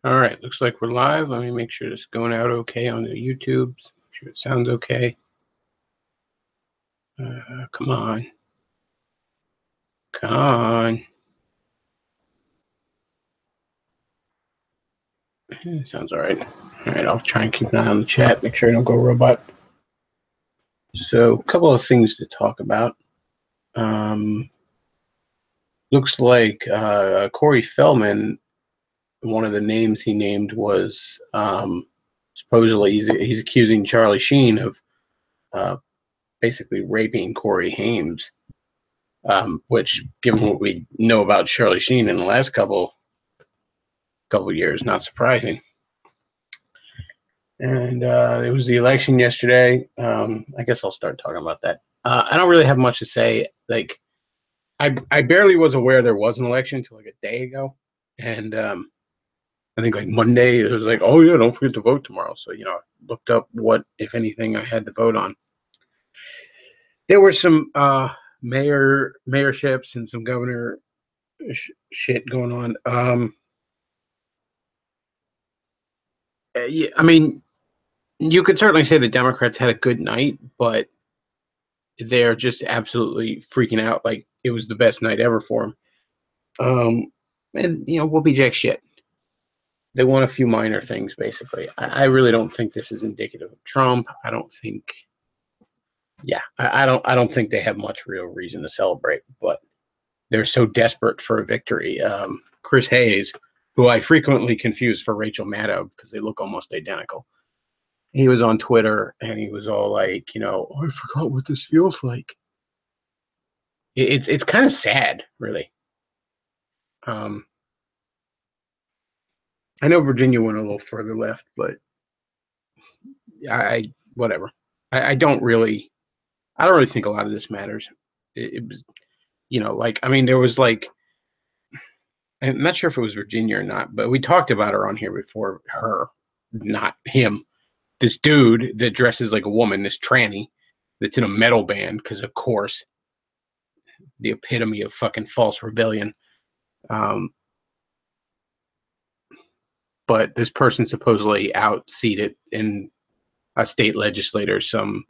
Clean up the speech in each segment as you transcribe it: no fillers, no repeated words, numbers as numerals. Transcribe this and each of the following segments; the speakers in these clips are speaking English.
All right, looks like we're live. Let me make sure it's going out okay on the YouTube. Make sure it sounds okay. Come on. Come on. Sounds all right. All right, I'll try and keep an eye on the chat, make sure I don't go robot. So, a couple of things to talk about. Looks like Corey Feldman, one of the names he named was supposedly he's accusing Charlie Sheen of basically raping Corey Haim. Which, given what we know about Charlie Sheen in the last couple years, not surprising. And it was the election yesterday. I guess I'll start talking about that. I don't really have much to say. Like, I barely was aware there was an election until like a day ago, and I think like Monday it was like, oh yeah, don't forget to vote tomorrow. So I looked up what, if anything, I had to vote on. There were some mayorships and some governor shit going on. Yeah, I mean, you could certainly say the Democrats had a good night, but they're just absolutely freaking out like it was the best night ever for them. And we'll be jack shit. They won a few minor things, basically. I really don't think this is indicative of Trump. I don't think. Yeah, I don't. I don't think they have much real reason to celebrate, but they're so desperate for a victory. Chris Hayes, who I frequently confuse for Rachel Maddow because they look almost identical. He was on Twitter and he was all like, oh, I forgot what this feels like. It's kind of sad, really. I know Virginia went a little further left, but I whatever. I don't really think a lot of this matters. It was, like, I mean, there was like, I'm not sure if it was Virginia or not, but we talked about her on here before. Her, not him. This dude that dresses like a woman, this tranny, that's in a metal band, because of course, the epitome of fucking false rebellion. But this person supposedly out-seated in a state legislator some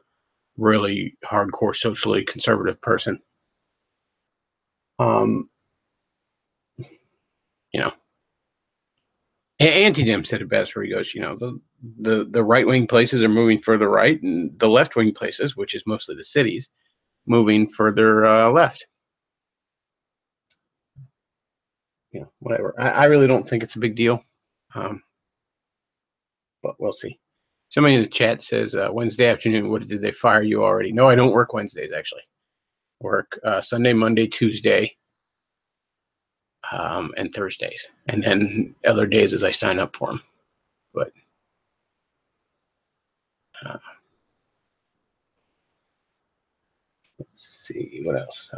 really hardcore socially conservative person. You know, Anti-Dem said it best, where he goes, the right-wing places are moving further right, and the left-wing places, which is mostly the cities, moving further left. Whatever. I really don't think it's a big deal, but we'll see. Somebody in the chat says, Wednesday afternoon, what did they fire you already? No, I don't work Wednesdays, actually. I work Sunday, Monday, Tuesday, and Thursdays. And then other days as I sign up for them. But let's see, what else?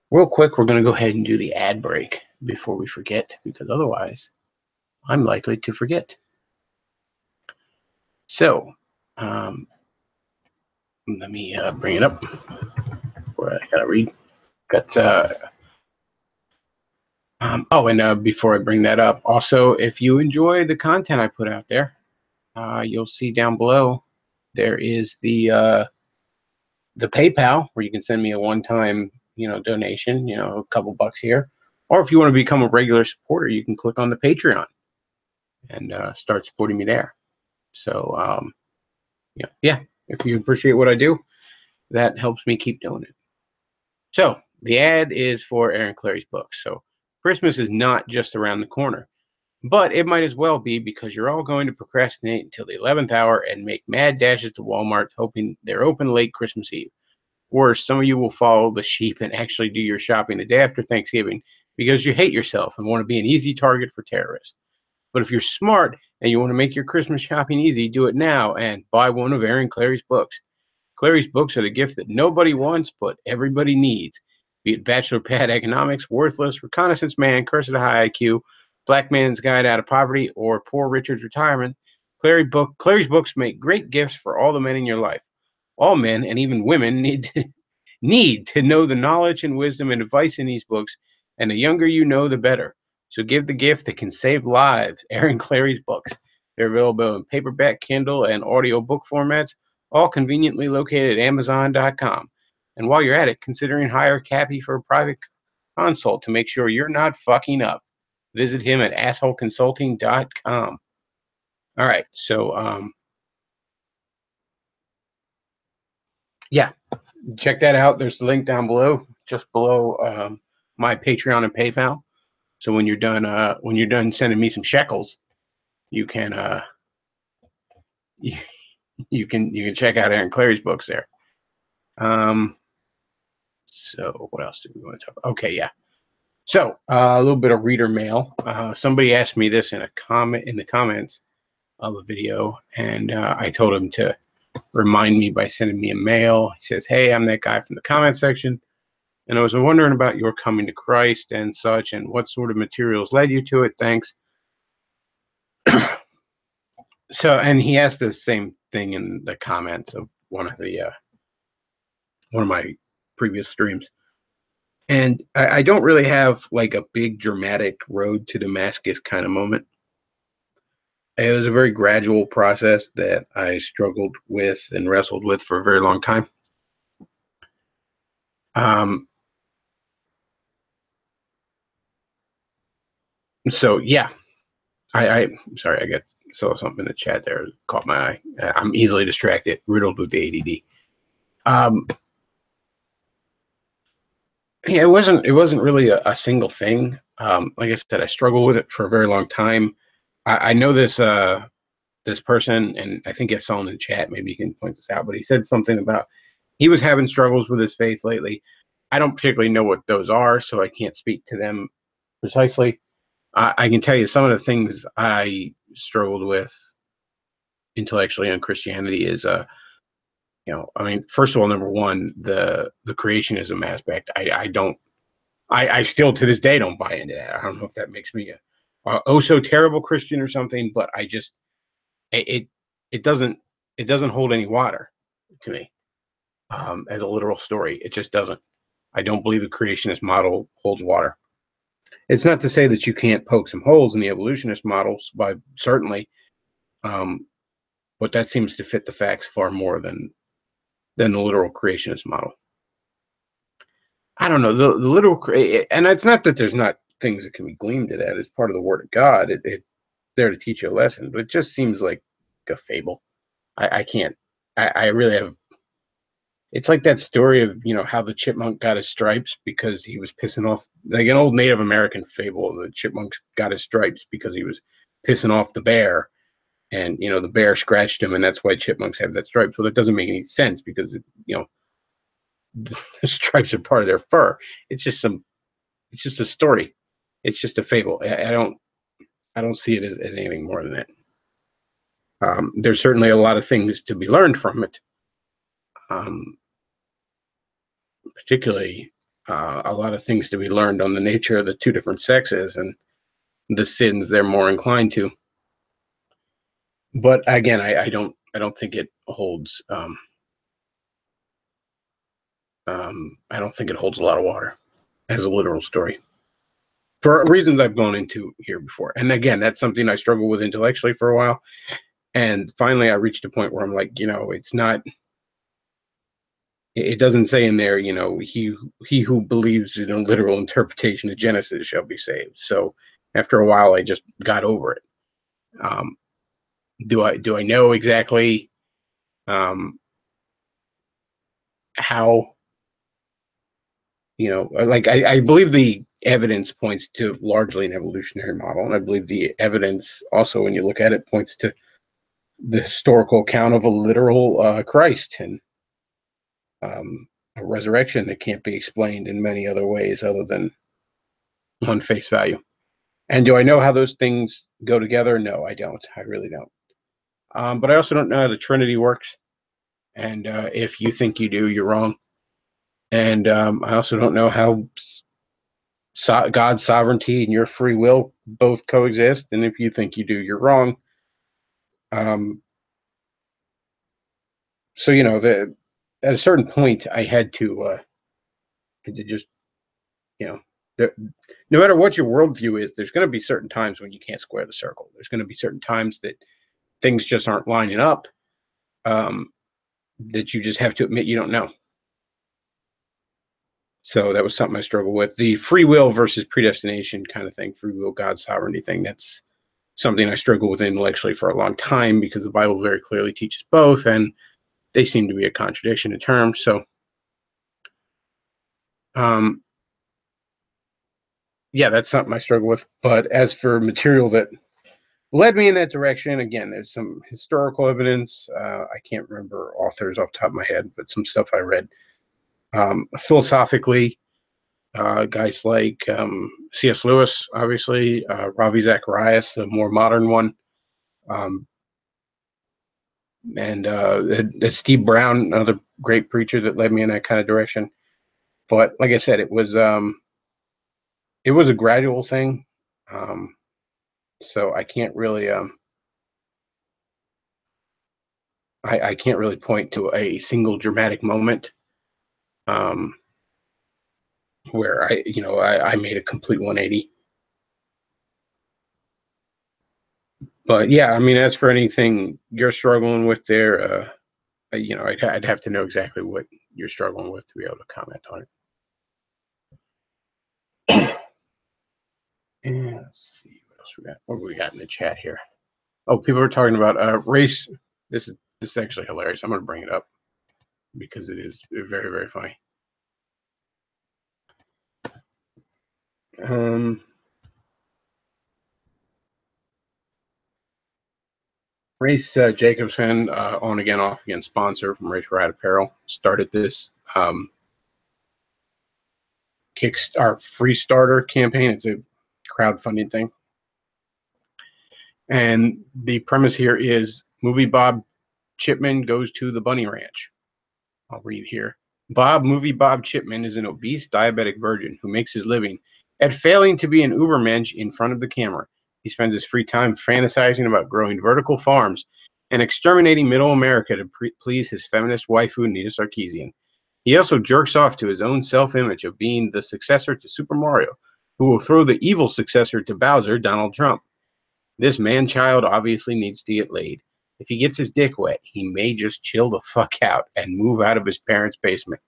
Real quick, we're going to go ahead and do the ad break before we forget, because otherwise I'm likely to forget. So, let me bring it up where I got to read. And before I bring that up, also, if you enjoy the content I put out there, you'll see down below there is the PayPal, where you can send me a one-time donation, a couple bucks here, or if you want to become a regular supporter, you can click on the Patreon and start supporting me there. So yeah, if you appreciate what I do, that helps me keep doing it. So the ad is for Aaron Clary's books. So Christmas is not just around the corner, but it might as well be, because you're all going to procrastinate until the 11th hour and make mad dashes to Walmart hoping they're open late Christmas Eve. Worse, some of you will follow the sheep and actually do your shopping the day after Thanksgiving because you hate yourself and want to be an easy target for terrorists. But if you're smart and you want to make your Christmas shopping easy, do it now and buy one of Aaron Clary's books. Clary's books are the gift that nobody wants, but everybody needs. Be it Bachelor Pad Economics, Worthless, Reconnaissance Man, Curse of the High IQ, Black Man's Guide Out of Poverty, or Poor Richard's Retirement, Clary's books make great gifts for all the men in your life. All men, and even women, need to know the knowledge and wisdom and advice in these books, and the younger you know, the better. So give the gift that can save lives. Aaron Clary's books. They're available in paperback, Kindle, and audiobook formats, all conveniently located at Amazon.com. And while you're at it, considering hire Cappy for a private consult to make sure you're not fucking up. Visit him at assholeconsulting.com. All right, so yeah, check that out. There's the link down below, just below my Patreon and PayPal. So when you're done sending me some shekels, you can you, you can check out Aaron Clary's books there. So what else do we want to talk about? Okay, yeah. So a little bit of reader mail. Somebody asked me this in a comment in the comments of a video, and I told him to remind me by sending me a mail. He says, "Hey, I'm that guy from the comment section, and I was wondering about your coming to Christ and such, and what sort of materials led you to it. Thanks." So, and he asked the same thing in the comments of one of my previous streams. And I don't really have like a big dramatic road to Damascus kind of moment. It was a very gradual process that I struggled with and wrestled with for a very long time. So yeah, I'm sorry, I saw something in the chat there, caught my eye. I'm easily distracted, riddled with the ADD. Yeah, it wasn't really a single thing. Like I said, I struggled with it for a very long time. I know this person, and I think I saw him in the chat. Maybe you can point this out, but he said something about he was having struggles with his faith lately. I don't particularly know what those are, so I can't speak to them precisely. I can tell you some of the things I struggled with intellectually on Christianity is, I mean, first of all, number one, the creationism aspect. I still to this day don't buy into that. I don't know if that makes me a oh so terrible Christian or something, but I just it it doesn't hold any water to me as a literal story. It just doesn't. I don't believe the creationist model holds water. It's not to say that you can't poke some holes in the evolutionist models, by certainly, um, but that seems to fit the facts far more than the literal creationist model. I don't know the literal, and it's not that there's not things that can be gleaned to that. It's part of the Word of God. It's there to teach you a lesson, but it just seems like a fable. I can't. I really have. It's like that story of how the chipmunk got his stripes because he was pissing off, like an old Native American fable. The chipmunk got his stripes because he was pissing off the bear, and the bear scratched him, and that's why chipmunks have that stripes. Well, that doesn't make any sense because the stripes are part of their fur. It's just It's just a story. It's just a fable. I don't see it as anything more than that. There's certainly a lot of things to be learned from it. Um, Particularly a lot of things to be learned on the nature of the two different sexes and the sins they're more inclined to. But again, I don't think it holds. I don't think it holds a lot of water as a literal story for reasons I've gone into here before. And again, that's something I struggle with intellectually for a while. And finally, I reached a point where I'm like, it's not. It doesn't say in there, he who believes in a literal interpretation of Genesis shall be saved. So after a while, I just got over it. Um, do I know exactly how? Like I believe the evidence points to largely an evolutionary model, and I believe the evidence also, when you look at it, points to the historical account of a literal Christ and a resurrection that can't be explained in many other ways other than on face value. And do I know how those things go together? No, I don't. I really don't. But I also don't know how the Trinity works. And if you think you do, you're wrong. And I also don't know how God's sovereignty and your free will both coexist. And if you think you do, you're wrong. Um, so at a certain point, I had to just, you know, no matter what your worldview is, there's going to be certain times when you can't square the circle. There's going to be certain times that things just aren't lining up, that you just have to admit you don't know. So that was something I struggle with. The free will versus predestination kind of thing, free will, God's sovereignty thing, that's something I struggle with intellectually for a long time, because the Bible very clearly teaches both, and they seem to be a contradiction in terms. So, yeah, that's something I struggle with. But as for material that led me in that direction, again, there's some historical evidence. I can't remember authors off the top of my head, but some stuff I read. Philosophically, guys like C.S. Lewis, obviously, Ravi Zacharias, the more modern one, and Steve Brown, another great preacher that led me in that kind of direction. But like I said, it was a gradual thing, so I can't really I can't really point to a single dramatic moment um, where I made a complete 180. But yeah, I mean, as for anything you're struggling with there, I'd have to know exactly what you're struggling with to be able to comment on it. And let's see what else we got. What we got in the chat here? Oh, people are talking about race. This is actually hilarious. I'm going to bring it up because it is very, very funny. Race Jacobson, on again, off again sponsor from Race Ride Apparel, started this Kickstarter free starter campaign. It's a crowdfunding thing. And the premise here is movie Bob Chipman goes to the bunny ranch. I'll read here. Movie Bob Chipman is an obese diabetic virgin who makes his living at failing to be an ubermensch in front of the camera. He spends his free time fantasizing about growing vertical farms and exterminating middle America to please his feminist waifu, Nita Sarkeesian. He also jerks off to his own self-image of being the successor to Super Mario, who will throw the evil successor to Bowser, Donald Trump. This man-child obviously needs to get laid. If he gets his dick wet, he may just chill the fuck out and move out of his parents' basement.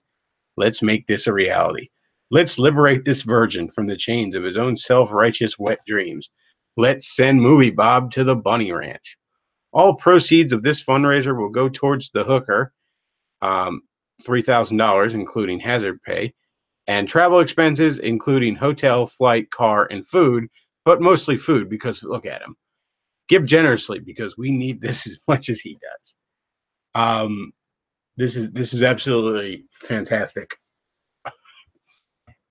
Let's make this a reality. Let's liberate this virgin from the chains of his own self-righteous wet dreams. Let's send Movie Bob to the bunny ranch. All proceeds of this fundraiser will go towards the hooker, $3,000, including hazard pay, and travel expenses, including hotel, flight, car, and food, but mostly food because look at him. Give generously because we need this as much as he does. This is absolutely fantastic.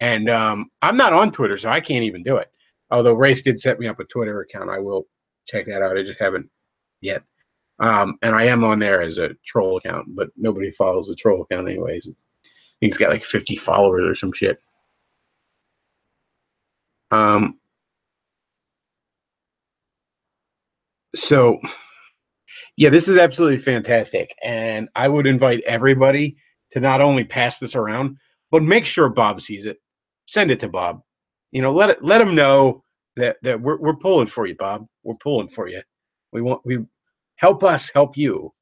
And I'm not on Twitter, so I can't even do it. Although Race did set me up a Twitter account. I will check that out. I just haven't yet. And I am on there as a troll account, but nobody follows the troll account anyways. He's got like 50 followers or some shit. So yeah, this is absolutely fantastic. And I would invite everybody to not only pass this around, but make sure Bob sees it. Send it to Bob. Let him know that we're pulling for you, Bob. We're pulling for you. We help us help you.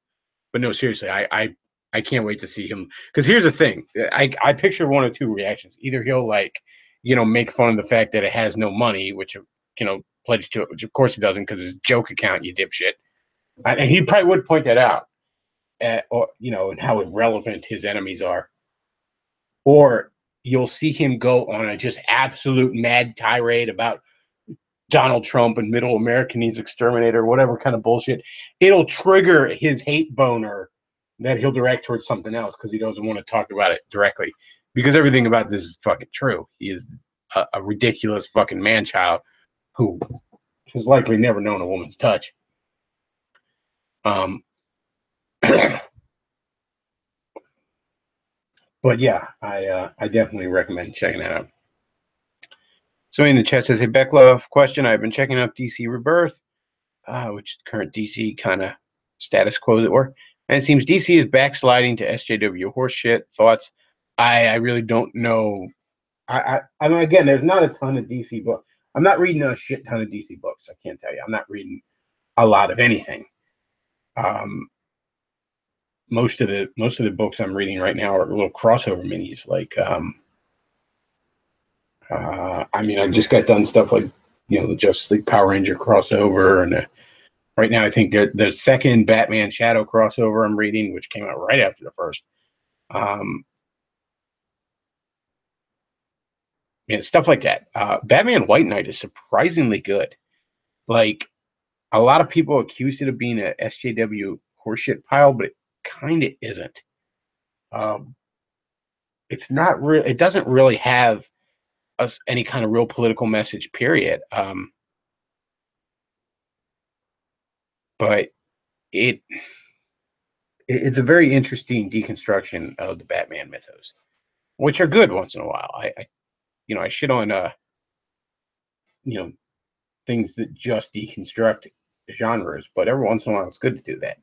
But no, seriously, I can't wait to see him. Because here's the thing. I picture one of two reactions. Either he'll make fun of the fact that it has no money, which pledged to it, which of course he doesn't because it's a joke account, you dipshit. And he probably would point that out, and how irrelevant his enemies are. Or you'll see him go on a just absolute mad tirade about Donald Trump and middle America needs exterminator, whatever kind of bullshit. It'll trigger his hate boner that he'll direct towards something else because he doesn't want to talk about it directly. Because everything about this is fucking true. He is a ridiculous fucking man-child who has likely never known a woman's touch. But yeah, I definitely recommend checking that out. So in the chat says, hey, Bechtloff, question. I've been checking out DC Rebirth, which is current DC kind of status quo, as it were. And it seems DC is backsliding to SJW horseshit. Thoughts? I really don't know I mean, again, there's not a ton of DC books. I'm not reading a shit ton of DC books. I can't tell you. I'm not reading a lot of anything. Um, most of the books I'm reading right now are little crossover minis. Like, I mean, I just got done stuff like the Justice League Power Ranger crossover, and right now I think the second Batman Shadow crossover I'm reading, which came out right after the first. Um, yeah, stuff like that. Batman White Knight is surprisingly good. Like, a lot of people accuse it of being a SJW horseshit pile, but it kind of isn't. Um, it's not real. It doesn't really have us any kind of real political message. Period. But it it's a very interesting deconstruction of the Batman mythos, which are good once in a while. I shit on you know things that just deconstruct genres, but every once in a while it's good to do that,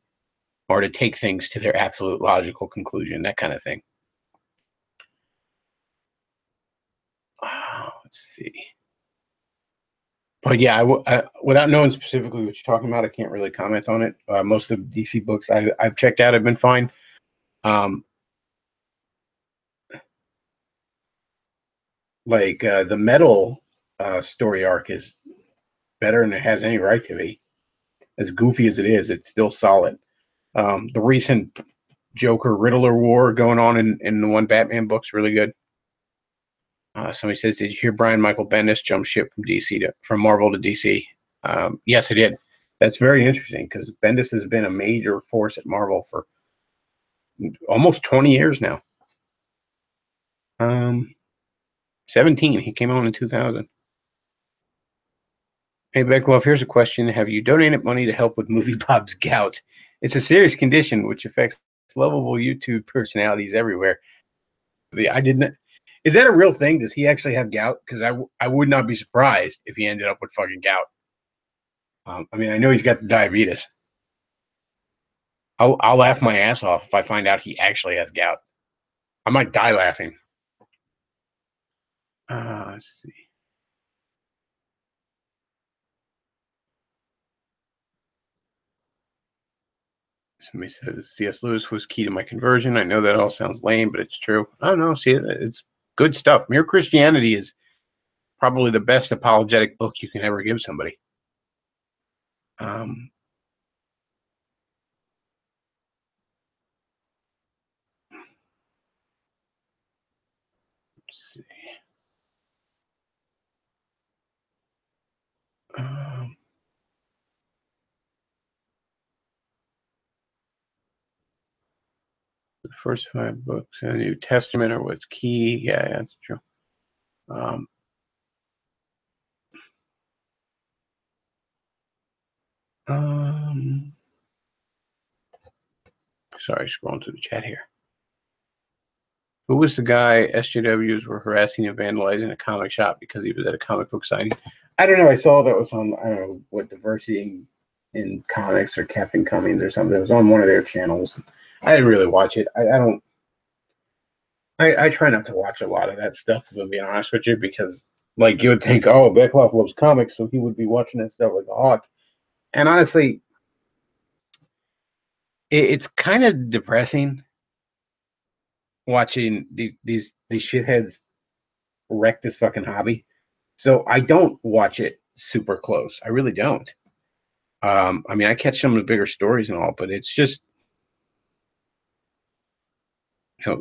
or to take things to their absolute logical conclusion, that kind of thing. Let's see. But yeah, without knowing specifically what you're talking about, I can't really comment on it. Most of the DC books I've checked out have been fine. Um, like the Metal story arc is better than it has any right to be. As goofy as it is, it's still solid. The recent Joker Riddler war going on in the one Batman book's really good. Somebody says, "Did you hear Brian Michael Bendis jump ship from Marvel to DC?" Yes, I did. That's very interesting because Bendis has been a major force at Marvel for almost 20 years now. 17. He came on in 2000. Hey, Bechtloff, here's a question. Have you donated money to help with Movie Bob's gout? It's a serious condition which affects lovable YouTube personalities everywhere. I didn't. Is that a real thing? Does he actually have gout? Because I would not be surprised if he ended up with fucking gout. I mean, I know he's got the diabetes. I'll laugh my ass off if I find out he actually has gout. I might die laughing. Let's see. Somebody says C.S. Lewis was key to my conversion. I know that all sounds lame, but it's true. I don't know. See, it's good stuff. Mere Christianity is probably the best apologetic book you can ever give somebody. Um, let's see. Um, the first 5 books in the New Testament are what's key. Yeah, that's true. Um, um, Sorry, scrolling through the chat here. Who was the guy SJWs were harassing and vandalizing a comic shop because he was at a comic book signing? I don't know. I saw that was on, I don't know what, diversity in comics or Captain Cummings or something. It was on one of their channels. I didn't really watch it. I don't. I try not to watch a lot of that stuff, if I'm being honest with you, because like you would think, oh, Bechtloff loves comics, so he would be watching that stuff like a hawk. And honestly, it's kind of depressing watching these shitheads wreck this fucking hobby. So I don't watch it super close. I really don't. I mean, I catch some of the bigger stories and all, but it's just,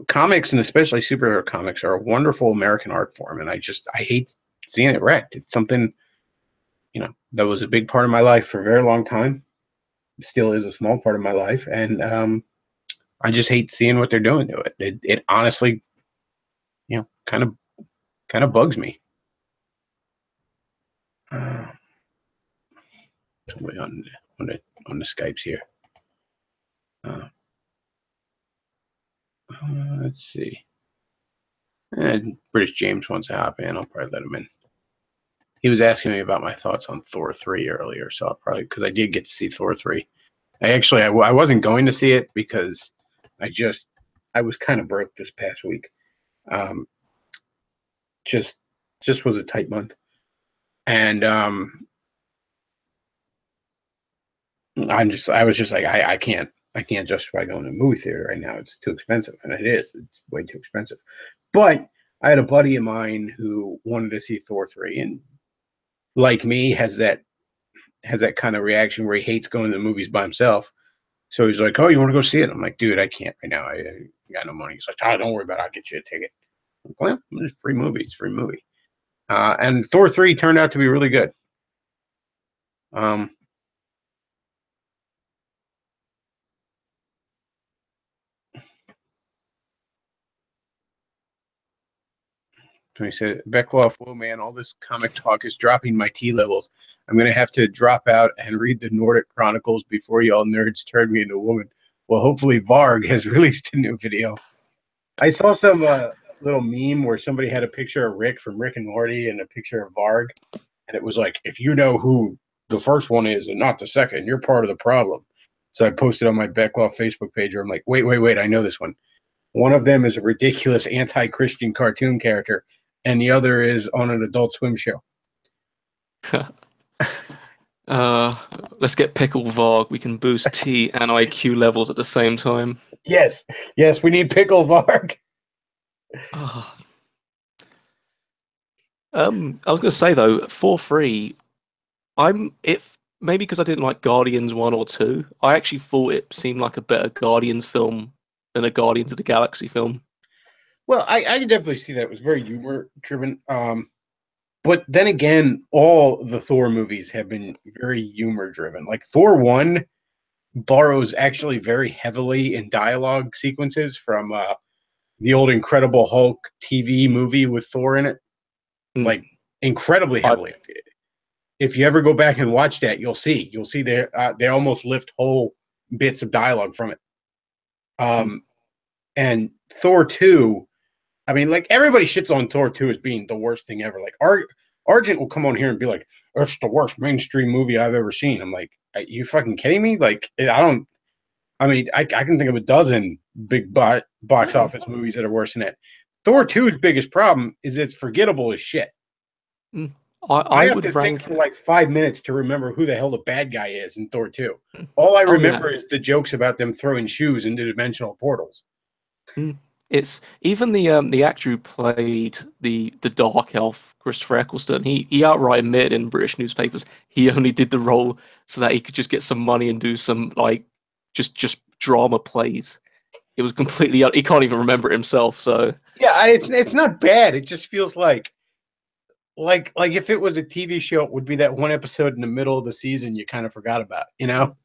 comics, and especially superhero comics, are a wonderful American art form, and I hate seeing it wrecked. It's something that was a big part of my life for a very long time. Still is a small part of my life, and I just hate seeing what they're doing to it. It honestly, kind of bugs me. Uh, Somebody on the Skypes here. Uh, let's see. British James wants to hop in. I'll probably let him in. He was asking me about my thoughts on Thor 3 earlier, so I'll probably, because I did get to see Thor 3. I wasn't going to see it because I was kind of broke this past week. Um, just was a tight month, and I was just like, I can't justify going to a movie theater right now. It's too expensive, and it is. It's way too expensive. But I had a buddy of mine who wanted to see Thor 3, and like me, has that kind of reaction where he hates going to the movies by himself. So he's like, "Oh, you want to go see it?" I'm like, "Dude, I can't right now. I got no money." He's like, "Oh, don't worry about it. I'll get you a ticket." I'm like, well, it's free movie. It's a free movie. And Thor 3 turned out to be really good. Um, so he said, Bechtloff, whoa, man, all this comic talk is dropping my T levels. I'm going to have to drop out and read the Nordic Chronicles before y'all nerds turn me into a woman. Well, hopefully Varg has released a new video. I saw some little meme where somebody had a picture of Rick from Rick and Morty and a picture of Varg. And it was like, if you know who the first one is and not the second, you're part of the problem. So I posted on my Bechtloff Facebook page where I'm like, wait, I know this one. One of them is a ridiculous anti-Christian cartoon character, and the other is on an Adult Swim show. Uh, let's get Pickle Varg. We can boost T and IQ levels at the same time. Yes, we need Pickle Varg. Oh. I was going to say though, for free, if maybe because I didn't like Guardians 1 or 2, I actually thought it seemed like a better Guardians film than a Guardians of the Galaxy film. Well, I can definitely see that. It was very humor driven. But then again, all the Thor movies have been very humor driven. Like Thor 1 borrows actually very heavily in dialogue sequences from the old Incredible Hulk TV movie with Thor in it. Like incredibly heavily. If you ever go back and watch that, you'll see they almost lift whole bits of dialogue from it. And Thor 2, I mean, like everybody shits on Thor 2 as being the worst thing ever. Like Argent will come on here and be like, "It's the worst mainstream movie I've ever seen." I'm like, "Are you fucking kidding me?" Like, I can think of a dozen big box office movies that are worse than it. Thor 2's biggest problem is it's forgettable as shit. I have would to think rank for like 5 minutes to remember who the hell the bad guy is in Thor 2. All I remember is the jokes about them throwing shoes into dimensional portals. It's even the actor who played the Dark Elf, Christopher Eccleston. He outright admitted in British newspapers he only did the role so that he could just get some money and do some like just drama plays. It was completely he can't even remember it himself. So yeah, it's not bad. It just feels like if it was a TV show, it would be that one episode in the middle of the season you kind of forgot about, you know?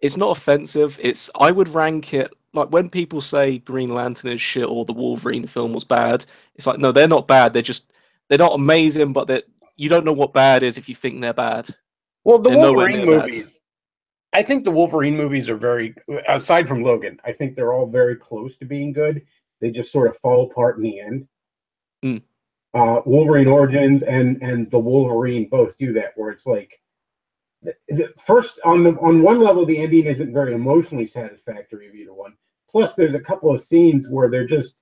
It's not offensive. I would rank it like when people say Green Lantern is shit or the Wolverine film was bad. It's like no, they're not bad. They're not amazing, but you don't know what bad is if you think they're bad. Well, the They're nowhere Wolverine near bad. movies, I think the Wolverine movies are very, aside from Logan, I think they're all very close to being good. They just sort of fall apart in the end. Wolverine Origins and the Wolverine both do that, where it's like first on one level the ending isn't very emotionally satisfactory of either one. Plus, there's a couple of scenes where they're just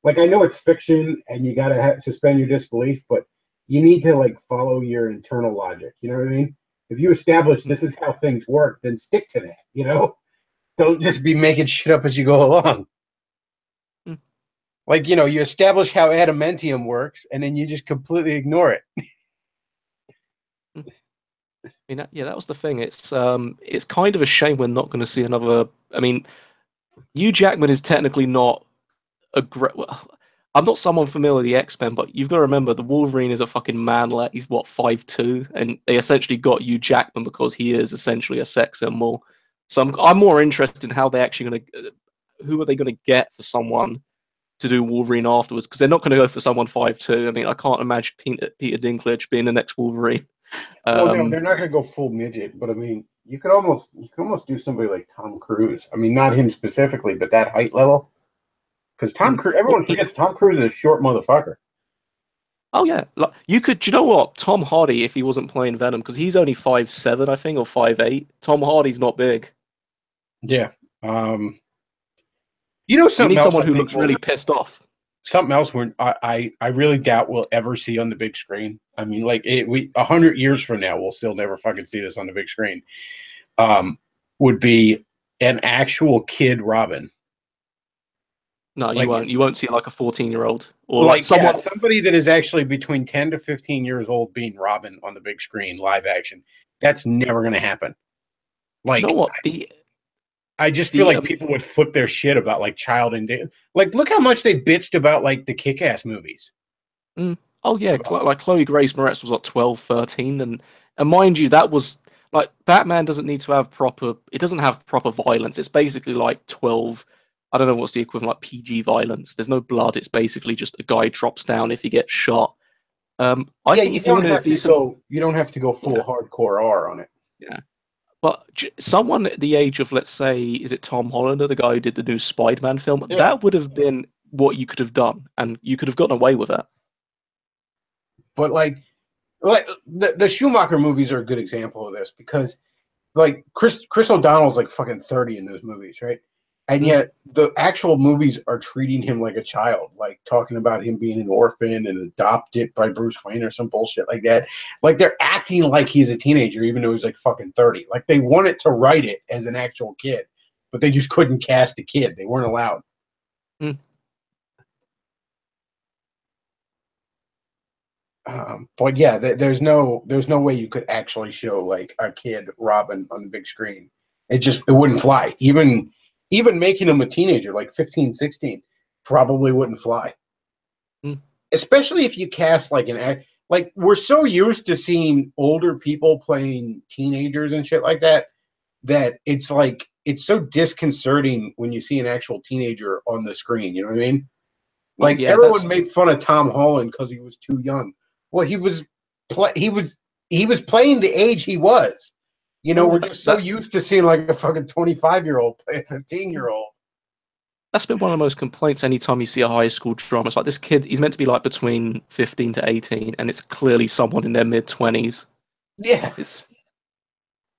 like, I know it's fiction and you got to suspend your disbelief, but you need to like follow your internal logic. You know what I mean? If you establish this is how things work, then stick to that. You know, don't just be making shit up as you go along. Like, you establish how adamantium works, and then you just completely ignore it. Yeah, that was the thing. It's kind of a shame we're not going to see another. I mean, Hugh Jackman is technically not a great. I'm not someone familiar with the X-Men, but you've got to remember the Wolverine is a fucking manlet. He's what 5'2", and they essentially got Hugh Jackman because he is essentially a sex symbol. So I'm more interested in how they actually going to. Who are they going to get for someone to do Wolverine afterwards? Because they're not going to go for someone 5'2". I mean, I can't imagine Peter Dinklage being the next Wolverine. Well, no, they're not going to go full midget, but I mean, you could almost do somebody like Tom Cruise. I mean, not him specifically, but that height level. Because Tom Cruise, everyone forgets Tom Cruise is a short motherfucker. Oh yeah, like, you could. Do you know what? Tom Hardy, if he wasn't playing Venom, because he's only 5'7", I think, or 5'8". Tom Hardy's not big. Yeah. You Something need else someone I who think looks really pissed off. something else I really doubt we'll ever see on the big screen. I mean, like 100 years from now, we'll still never fucking see this on the big screen. Would be an actual kid Robin. No, you Like, won't. You won't see like a 14-year-old or like yeah, someone. somebody that is actually between 10 to 15 years old being Robin on the big screen, live action. That's never going to happen. Do you know Like, what I just feel the like people would flip their shit about like child and like, look how much they bitched about like the Kick-Ass movies. mm, oh yeah, About, Like Chloe Grace Moretz was like 12, 13, and mind you, that was like Batman doesn't need to have proper. It doesn't have proper violence. It's basically like 12. I don't know what's the equivalent, like PG violence. There's no blood. It's basically just a guy drops down if he gets shot. I yeah, think if you're going to do some, you don't have to go full yeah, hardcore R on it. yeah. But someone at the age of, let's say, is it Tom Hollander, the guy who did the new Spider-Man film? Yeah. That would have been what you could have done, and you could have gotten away with it. But like the Schumacher movies are a good example of this because like Chris O'Donnell's like fucking 30 in those movies, right? And Mm. yet the actual movies are treating him like a child, like talking about him being an orphan and adopted by Bruce Wayne or some bullshit like that. Like they're acting like he's a teenager, even though he's like fucking 30. Like they wanted to write it as an actual kid, but they just couldn't cast a kid. They weren't allowed. Mm. But yeah, there's no way you could actually show like a kid Robin on the big screen. It wouldn't fly. Even making him a teenager, like 15, 16, probably wouldn't fly. Mm. Especially if you cast like an act like we're so used to seeing older people playing teenagers and shit like that that it's like it's so disconcerting when you see an actual teenager on the screen. You know what I mean? Oh Like yeah, everyone that's made fun of Tom Holland because he was too young. Well, pl- he was he was playing the age he was. You oh know, yeah, we're just so used to seeing like a fucking 25-year-old play a 15-year-old. that's been one of the most complaints anytime you see a high school drama. It's like this kid, he's meant to be like between 15 to 18, and it's clearly someone in their mid 20s. Yeah. It's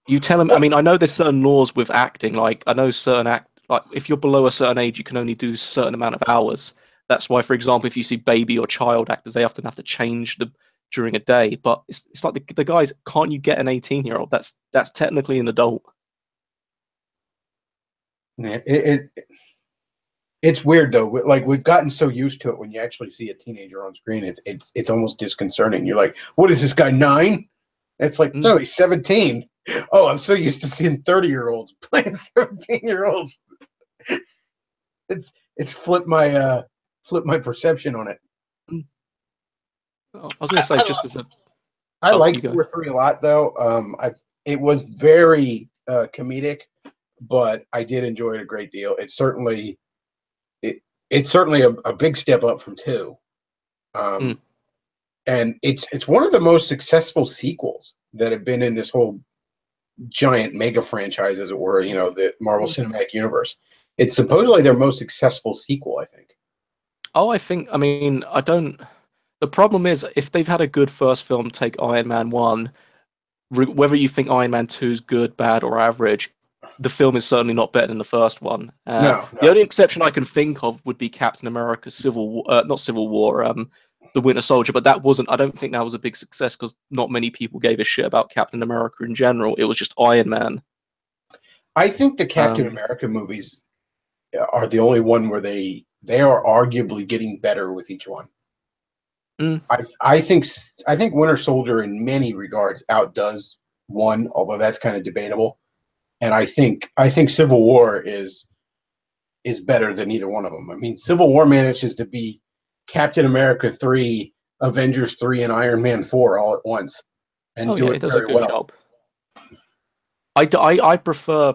you tell him. I Well, mean, I know there's certain laws with acting. Like I know certain like if you're below a certain age, you can only do a certain amount of hours. That's why, for example, if you see baby or child actors, they often have to change the during a day. But it's like the guys, can't you get an 18-year-old? That's technically an adult. yeah, it's weird though. Like we've gotten so used to it when you actually see a teenager on screen, it's almost disconcerting. You're like, what is this guy 9? It's like, Mm. no, he's 17. Oh, I'm so used to seeing 30-year-olds playing 17-year-olds. It's flipped my perception on it. Mm. Oh, I was going to say, I, just as a I oh, you liked go. 4-3 a lot though. I it was very comedic, but I did enjoy it a great deal. It it's certainly a big step up from 2. Mm. Um, and it's one of the most successful sequels that have been in this whole giant mega franchise, as it were. You know, the Marvel Mm. Cinematic Universe. It's supposedly their most successful sequel, I think. Oh, I mean, I don't. The problem is, if they've had a good first film, take Iron Man 1, whether you think Iron Man 2 is good, bad, or average, the film is certainly not better than the first one. No, The no. only exception I can think of would be Captain America Civil War, not Civil War, The Winter Soldier, but that wasn't, I don't think that was a big success because not many people gave a shit about Captain America in general. It was just Iron Man. I think the Captain Um, America movies are the only one where they are arguably getting better with each one. mm, I think Winter Soldier in many regards outdoes one, although that's kind of debatable. And I think Civil War is better than either one of them. I mean, Civil War manages to be Captain America 3, Avengers 3, and Iron Man 4 all at once and oh, do yeah, it it does a very good well. job. I prefer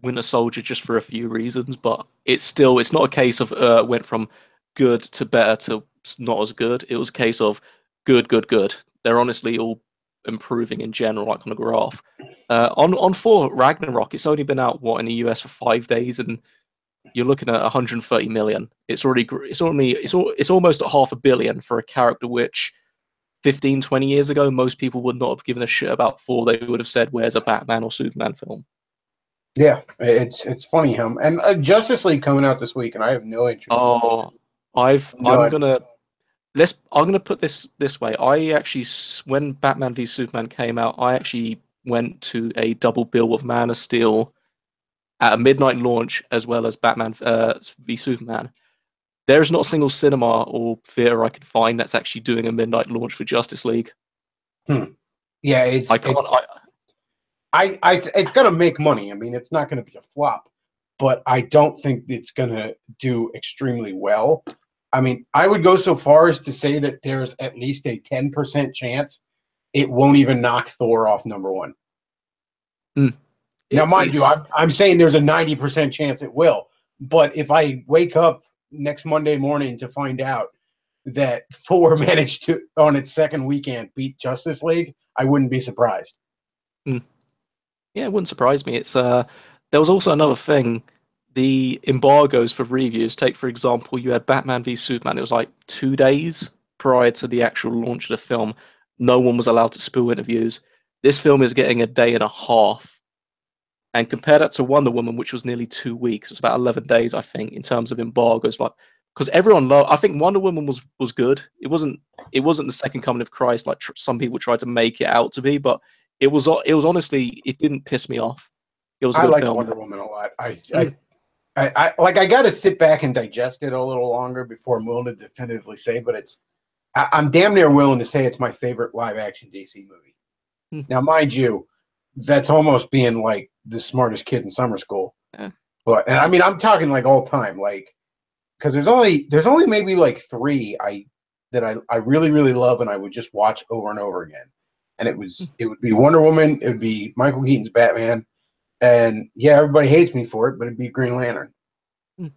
Winter Soldier just for a few reasons, but it's not a case of went from good to better to not as good. It was a case of good, good, good. They're honestly all improving in general, like on a graph. On 4 Ragnarok, it's only been out what in the US for 5 days, and you're looking at 130 million. It's almost at half a billion for a character which 15, 20 years ago, most people would not have given a shit about 4. They would have said, "Where's a Batman or Superman film?" Yeah, it's funny how and Justice League coming out this week, and I have no interest in Oh, I'm Done. gonna I'm gonna put this way. I actually, when Batman v Superman came out, I actually went to a double bill of Man of Steel at a midnight launch as well as Batman v Superman. There's not a single cinema or theater I can find that's actually doing a midnight launch for Justice League. Hmm. Yeah, I can't. it's gonna make money. I mean, it's not gonna be a flop, but I don't think it's gonna do extremely well. I mean, I would go so far as to say that there's at least a 10% chance it won't even knock Thor off number one. Mm, Now, mind you, it's I'm saying there's a 90% chance it will. But if I wake up next Monday morning to find out that Thor managed to, on its second weekend, beat Justice League, I wouldn't be surprised. mm, yeah, it wouldn't surprise me. It's there was also another thing. The embargoes for reviews. Take for example, you had Batman v Superman. It was like 2 days prior to the actual launch of the film. No one was allowed to spill interviews. This film is getting a day and a half. And compare that to Wonder Woman, which was nearly 2 weeks. It's about 11 days, I think, in terms of embargoes. Like, because everyone loved. I think Wonder Woman was good. It wasn't the second coming of Christ like some people tried to make it out to be, but it was honestly, it didn't piss me off. It was a I good like film. Wonder Woman a lot. Mm. I got to sit back and digest it a little longer before I'm willing to definitively say, but I'm damn near willing to say it's my favorite live action DC movie. Mm. Now, mind you, that's almost being like the smartest kid in summer school. Yeah. But and I mean, I'm talking like all time, like because there's only maybe like three I really really love and I would just watch over and over again. And it would be Wonder Woman, it would be Michael Keaton's Batman, and yeah, everybody hates me for it, but it'd be Green Lantern. Mm.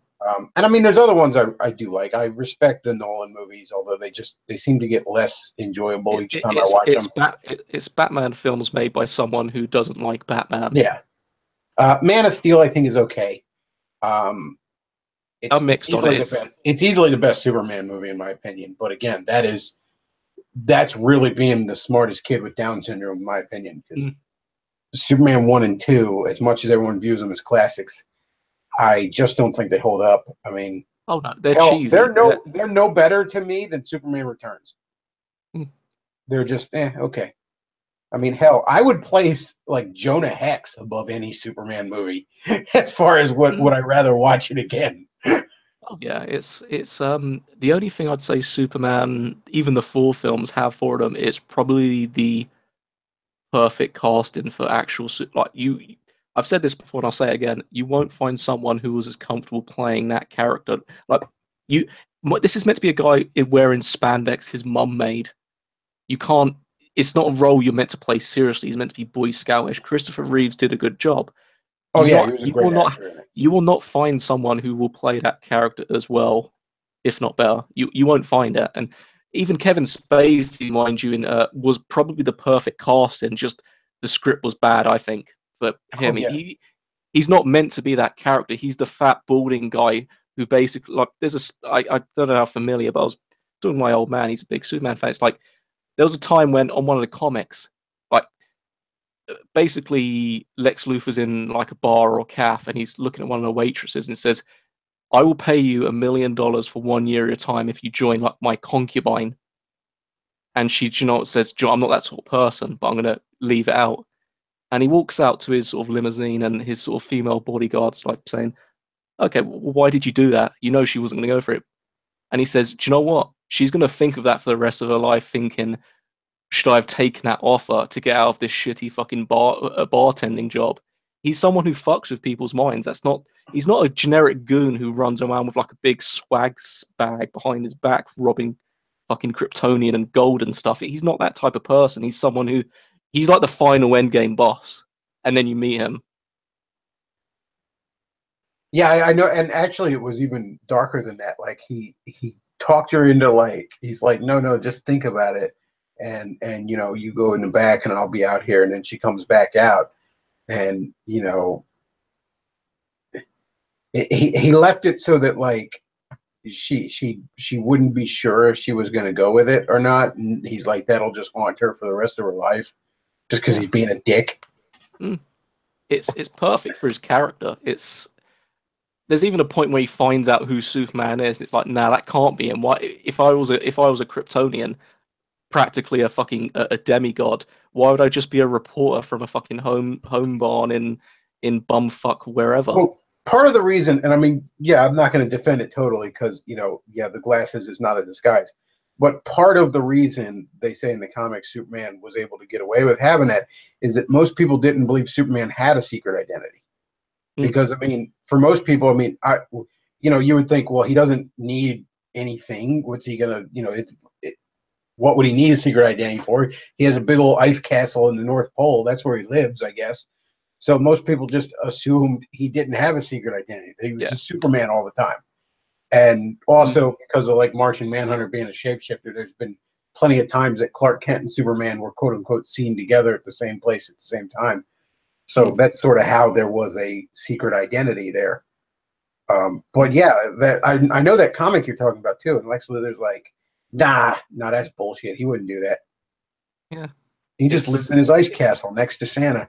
And I mean, there's other ones I do like. I respect the Nolan movies, although they seem to get less enjoyable It's each it, time I it's watch it's them. Bat it's Batman films made by someone who doesn't like Batman. Yeah, Man of Steel I think is okay. Um, I'm it's mixed on it. easily the best. It's easily the best Superman movie in my opinion. But again, that's really being the smartest kid with Down syndrome in my opinion. Because Mm. Superman 1 and 2, as much as everyone views them as classics, I just don't think they hold up. I mean, Oh no, they're hell, cheesy. they're no better to me than Superman Returns. Mm. They're just okay. I mean, hell, I would place like Jonah Hex above any Superman movie as far as what Mm. would I rather watch it again. Oh yeah, it's the only thing I'd say Superman, even the four films have for them, it's probably the perfect casting for actual like you. I've said this before and I'll say it again. You won't find someone who was as comfortable playing that character. Like you, this is meant to be a guy wearing spandex his mum made. You can't. It's not a role you're meant to play seriously. He's meant to be Boy Scoutish. Christopher Reeves did a good job. Oh yeah, he was a great actor in it. You will not find someone who will play that character as well, if not better. You won't find it. And even Kevin Spacey, mind you, was probably the perfect casting. Just the script was bad, I think, for Oh him. yeah. He's not meant to be that character. He's the fat balding guy who basically like I don't know how familiar, but I was talking to my old man. He's a big Superman fan. It's like there was a time when on one of the comics, like basically Lex Luthor's in like a bar or cafe and he's looking at one of the waitresses and says, I will pay you $1 million for 1 year at a time if you join like my concubine. And she, says, I'm not that sort of person, but I'm going to leave it out. And he walks out to his sort of limousine and his sort of female bodyguards, like saying, okay, well, why did you do that? You know she wasn't going to go for it. And he says, do you know what? She's going to think of that for the rest of her life, thinking, should I have taken that offer to get out of this shitty fucking bartending job? He's someone who fucks with people's minds. He's not a generic goon who runs around with like a big swags bag behind his back, robbing fucking Kryptonian and gold and stuff. He's not that type of person. He's like the final endgame boss, and then you meet him. Yeah, I know. And actually, it was even darker than that. Like he talked her into like he's like, no, no, just think about it, and you go in the back, and I'll be out here. And then she comes back out, and he left it so that like she wouldn't be sure if she was going to go with it or not. And he's like, that'll just haunt her for the rest of her life, just because Yeah, he's being a dick. it's perfect for his character. It's there's even a point where he finds out who Superman is. And it's like, nah, that can't be him. Why? If I was a Kryptonian, practically a demigod, why would I just be a reporter from a fucking home barn in bumfuck wherever? Well, part of the reason, and I mean, yeah, I'm not going to defend it totally because, yeah, the glasses is not a disguise. But part of the reason they say in the comics Superman was able to get away with having that is that most people didn't believe Superman had a secret identity. Mm. Because, I mean, for most people, I mean, you would think, well, he doesn't need anything. What's he going to, what would he need a secret identity for? He has a big old ice castle in the North Pole. That's where he lives, I guess. So most people just assumed he didn't have a secret identity. That he was just Superman all the time. And also because of like Martian Manhunter being a shapeshifter, there's been plenty of times that Clark Kent and Superman were quote unquote seen together at the same place at the same time. So that's sort of how there was a secret identity there. But yeah, that I know that comic you're talking about too. And Lex Luthor's like, nah, that's bullshit. He wouldn't do that. Yeah. He just lives in his ice castle next to Santa.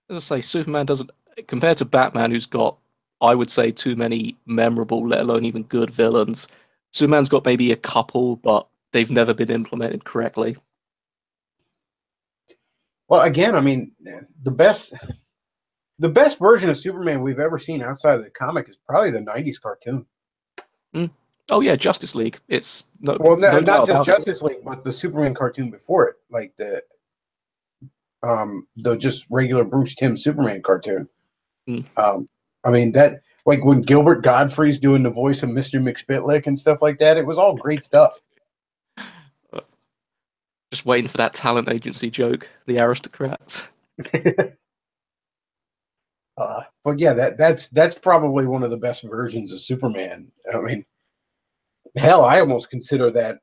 As I say, Superman doesn't, compared to Batman, who's got, I would say, too many memorable, let alone even good villains. Superman's got maybe a couple, but they've never been implemented correctly. Well, again, I mean, the best version of Superman we've ever seen outside of the comic is probably the '90s cartoon. Oh yeah, Justice League. It's no not just about Justice League, but the Superman cartoon before it, like the just regular Bruce Timm Superman cartoon. I mean that, like when Gilbert Godfrey's doing the voice of Mr. McSpitlick and stuff like that, it was all great stuff. Just waiting for that talent agency joke, the aristocrats. But yeah, that's probably one of the best versions of Superman. I mean, hell, I almost consider that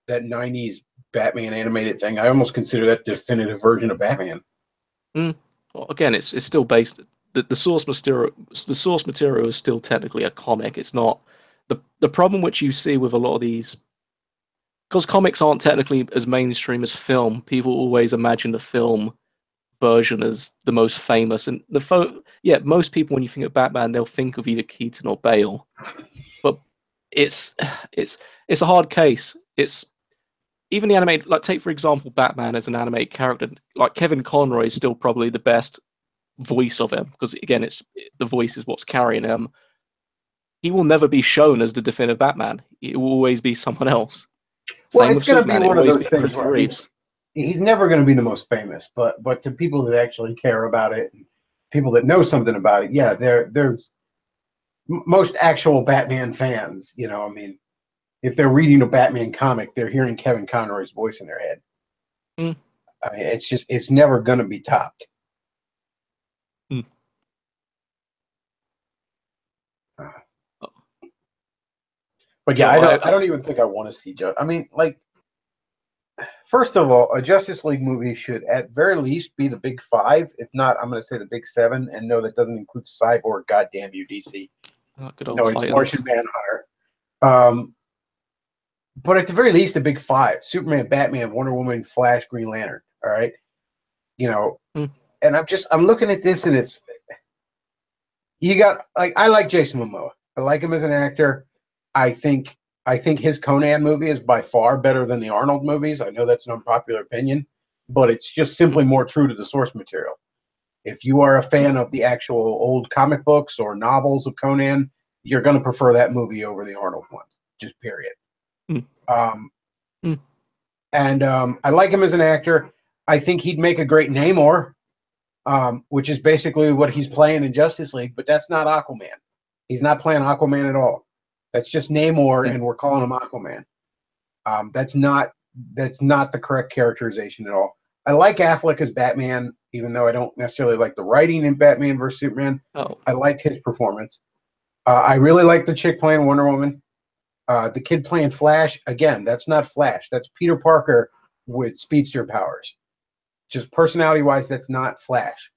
'90s Batman animated thing. I almost consider that the definitive version of Batman. Well, again, it's still based. The source material. The source material is still technically a comic. It's not the problem which you see with a lot of these, because comics aren't technically as mainstream as film. People always imagine the film version as the most famous, and most people, when you think of Batman, they'll think of either Keaton or Bale. But it's a hard case. It's even the animated, like, take for example Batman as an animated character. Like, Kevin Conroy is still probably the best voice of him, because again, it's the voice is what's carrying him. He will never be shown as the definitive Batman. It will always be someone else. Well, Same it's with going to be Superman. one of those things Christopher Reeves. He's never going to be the most famous, but to people that actually care about it, and people that know something about it, yeah, there's most actual Batman fans. I mean, if they're reading a Batman comic, they're hearing Kevin Conroy's voice in their head. I mean, it's never going to be topped. But yeah, I don't even think I want to see I mean, like, first of all, a Justice League movie should at very least be the big five. If not, I'm going to say the big seven. And no, that doesn't include Cyborg. Goddamn you, DC. Good old No, Titans. it's Martian Manhunter. But at the very least, a big five: Superman, Batman, Wonder Woman, Flash, Green Lantern. All right, and I'm looking at this, and it's, you got, like, I like Jason Momoa. I like him as an actor. I think his Conan movie is by far better than the Arnold movies. I know that's an unpopular opinion, but it's just simply more true to the source material. If you are a fan of the actual old comic books or novels of Conan, you're going to prefer that movie over the Arnold ones, just period. And I like him as an actor. I think he'd make a great Namor, which is basically what he's playing in Justice League, but that's not Aquaman. He's not playing Aquaman at all. That's just Namor, and we're calling him Aquaman. That's not the correct characterization at all. I like Affleck as Batman, even though I don't necessarily like the writing in Batman vs Superman. I liked his performance. I really like the chick playing Wonder Woman. The kid playing Flash, again, that's not Flash. That's Peter Parker with speedster powers. Just personality-wise, that's not Flash.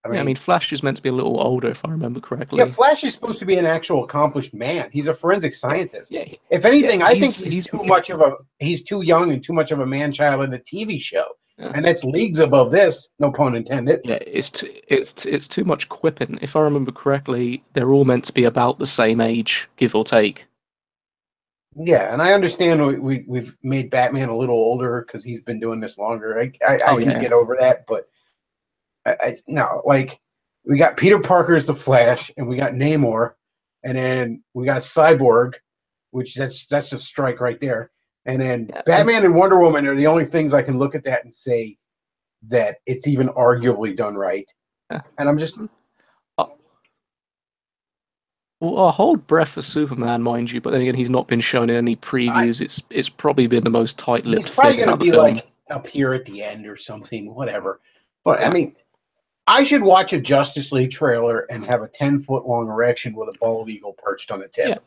I mean, Flash is meant to be a little older, if I remember correctly. Yeah, Flash is supposed to be an actual accomplished man. He's a forensic scientist. Yeah. If anything, I think he's too young and too much of a man-child in the TV show. Yeah. and that's leagues above this. No pun intended. Yeah, it's too much quipping. If I remember correctly, they're all meant to be about the same age, give or take. Yeah, and I understand we've made Batman a little older because he's been doing this longer. I Oh can yeah, get over that, but no, like we got Peter Parker as the Flash, and we got Namor, and then we got Cyborg, which that's a strike right there. And then yeah, Batman and Wonder Woman are the only things I can look at that and say that it's even arguably done right. yeah. And I'm just Uh, well, I hold breath for Superman, mind you, but then again, he's not been shown in any I previews. It's probably been the most he's tight-lipped probably thing going to about the be film. like up here at the end or something, whatever. But I Yeah, mean, I should watch a Justice League trailer and have a 10-foot long erection with a bald eagle perched on the yeah. tip.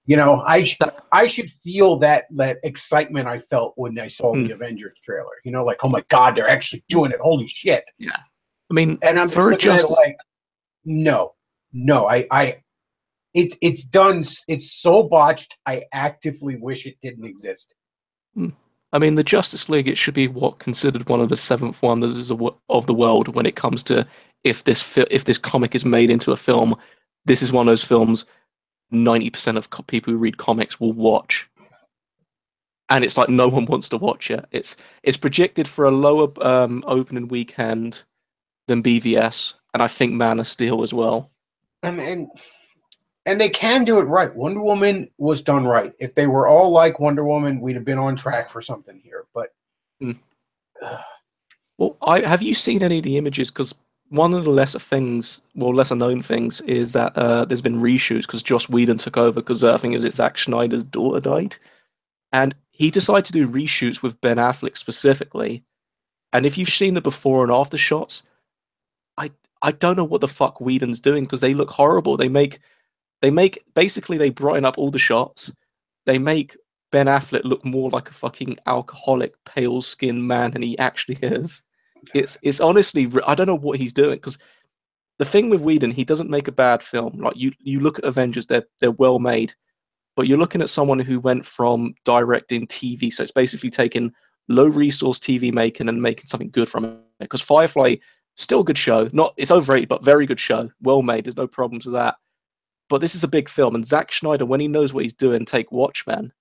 You know, That, I should feel that excitement I felt when I saw the mm, Avengers trailer. You know, like, oh my God, they're actually doing it. Holy shit. yeah. I mean, And I'm just for a looking at it Justice, like, no, no, it's done. It's so botched. I actively wish it didn't exist. mm, I mean, the Justice League, it should be what considered one of the seventh wonders of the world when it comes to if this comic is made into a film. This is one of those films 90% of people who read comics will watch, and it's like no one wants to watch it. It's projected for a lower opening weekend than BVS, and I think Man of Steel as well. And and and they can do it right. Wonder Woman was done right. If they were all like Wonder Woman, we'd have been on track for something here. But Mm. Well, I have you seen any of the images? Because one of the lesser things, well, lesser known things, is that there's been reshoots because Joss Whedon took over because I think it was Zack Snyder's daughter died, and he decided to do reshoots with Ben Affleck specifically. And if you've seen the before and after shots, I I don't know what the fuck Whedon's doing because they look horrible. They make basically they brighten up all the shots. They make Ben Affleck look more like a fucking alcoholic, pale skinned man than he actually is. It's honestly I don't know what he's doing because the thing with Whedon, he doesn't make a bad film. Like you look at Avengers, they're well made, but you're looking at someone who went from directing TV, so it's basically taking low resource TV making and making something good from it. Because Firefly, still a good show, not it's overrated, but very good show, well made. There's no problems with that. But this is a big film, and Zack Schneider, when he knows what he's doing, take Watchmen,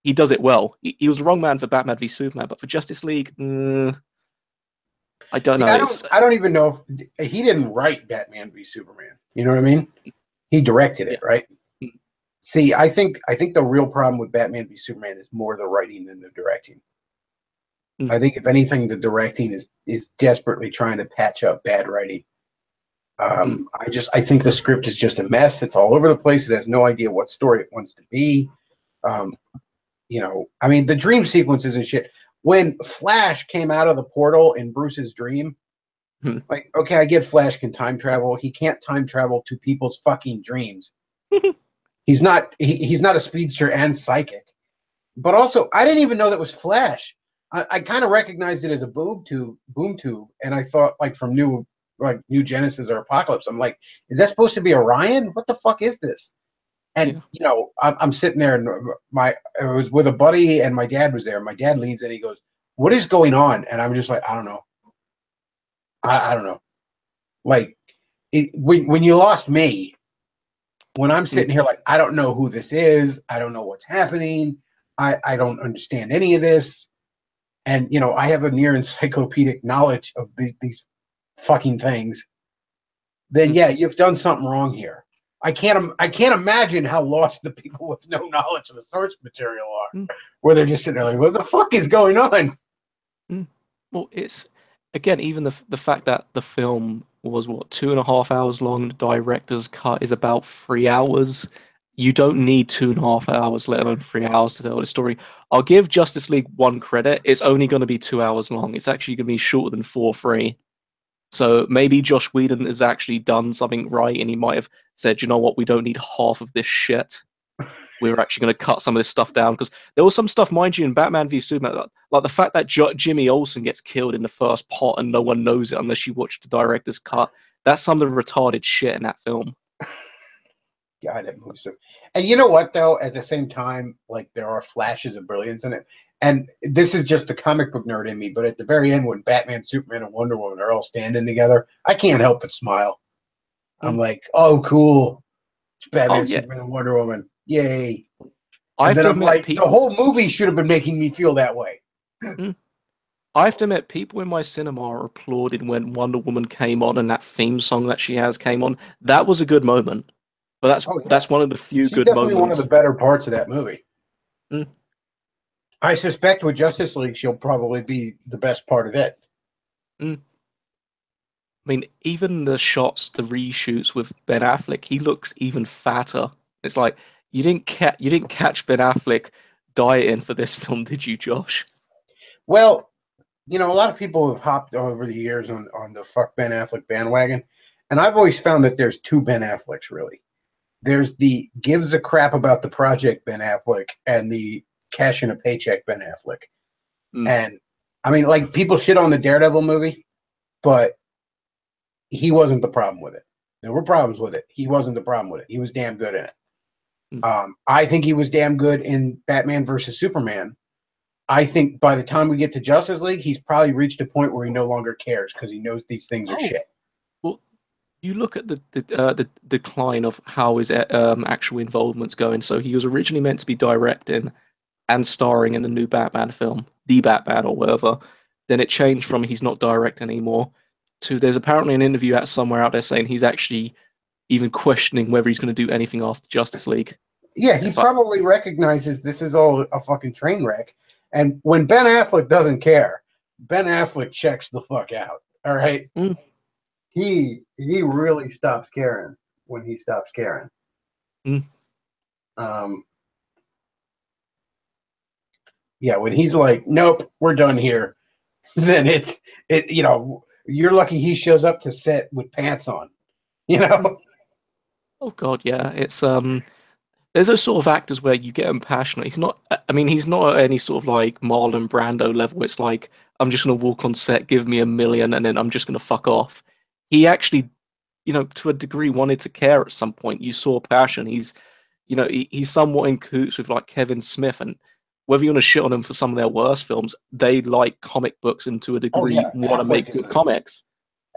he does it well. He was the wrong man for Batman v Superman, but for Justice League, I don't see, know. It's I don't even know if he didn't write Batman v Superman. You know what I mean? He directed it, yeah, right? See, I think the real problem with Batman v Superman is more the writing than the directing. mm, I think if anything, the directing is desperately trying to patch up bad writing. mm, I think the script is just a mess. It's all over the place. It has no idea what story it wants to be. Um, you know, I mean, the dream sequences and shit. When Flash came out of the portal in Bruce's dream, mm. like, okay, I get Flash can time travel. He can't time travel to people's fucking dreams. He's not a speedster and psychic. But also, I didn't even know that was Flash. I kind of recognized it as a boom tube, and I thought like from New Genesis or Apocalypse. I'm like, is that supposed to be Orion? What the fuck is this? And Yeah. you know, I'm sitting there, and I was with a buddy, and my dad was there. My dad leans in, he goes, "What is going on?" And I'm just like, I don't know. I don't know. Like when you lost me, when I'm Mm. sitting here, like I don't know who this is. I don't know what's happening. I don't understand any of this. And you know, I have a near encyclopedic knowledge of these fucking things. Then Mm. yeah, you've done something wrong here. I can't imagine how lost the people with no knowledge of the source material Mm. are, where they're just sitting there like, what the fuck is going on? Mm. Well, it's again even the fact that the film was what 2.5 hours long. The director's cut is about 3 hours. You don't need 2.5 hours, let alone 3 hours to tell the story. I'll give Justice League one credit. It's only going to be 2 hours long. It's actually going to be shorter than 4-3. So maybe Josh Whedon has actually done something right, and he might have said, "You know what? We don't need half of this shit. We're actually going to cut some of this stuff down." Because there was some stuff, mind you, in Batman v Superman, like the fact that Jimmy Olsen gets killed in the first part and no one knows it unless you watch the director's cut. That's some of the retarded shit in that film. God, that movie so. And you know what though? At the same time, like there are flashes of brilliance in it. and this is just the comic book nerd in me, but at the very end, when Batman, Superman, and Wonder Woman are all standing together, I can't help but smile. I'm Mm. like, oh, cool. It's Oh Batman, yeah, Superman, and Wonder Woman. Yay. I And have then to I'm admit, like, the people. whole movie should have been making me feel that way. Mm, I have to admit, people in my cinema applauded when Wonder Woman came on and that theme song that she has came on. That was a good moment. But Oh, yeah. that's one of the few She's good definitely one of the moments. better parts of that movie. Mm. I suspect with Justice League, she'll probably be the best part of it. Mm. I mean, even the shots, the reshoots with Ben Affleck, he looks even fatter. It's like you didn't catch Ben Affleck dieting for this film, did you, Josh? Well, a lot of people have hopped over the years on the fuck Ben Affleck bandwagon. And I've always found that there's two Ben Afflecks, really. There's the gives a crap about the project Ben Affleck and the cash in a paycheck Ben Affleck. Mm. And I mean, like, people shit on the Daredevil movie, but he wasn't the problem with it. There were problems with it. He wasn't the problem with it. He was damn good in it. Mm. I think he was damn good in Batman versus Superman. I think by the time we get to Justice League, he's probably reached a point where he no longer cares because he knows these things are Oh, shit. well, you look at the decline of how his actual involvement's going. So he was originally meant to be directing and starring in the new Batman film, The Batman or whatever. Then it changed from he's not directing anymore to there's apparently an interview out somewhere out there saying he's actually even questioning whether he's going to do anything after Justice League. Yeah, he It's like, probably recognizes this is all a fucking train wreck. And when Ben Affleck doesn't care, Ben Affleck checks the fuck out. All right. mm, He really stops caring when he stops caring. mm. Um, yeah, when he's like, nope, we're done here, then you're lucky he shows up to set with pants on. You know? Oh God, yeah. It's there's those sort of actors where you get him passionate. He's not. I mean, he's not at any sort of like Marlon Brando level. It's like I'm just gonna walk on set, give me $1 million, and then I'm just gonna fuck off. He actually, to a degree, wanted to care at some point. You saw passion. He's somewhat in cahoots with like Kevin Smith, and whether you want to shit on him for some of their worst films, they like comic books and to a Oh degree yeah, want to make good comics.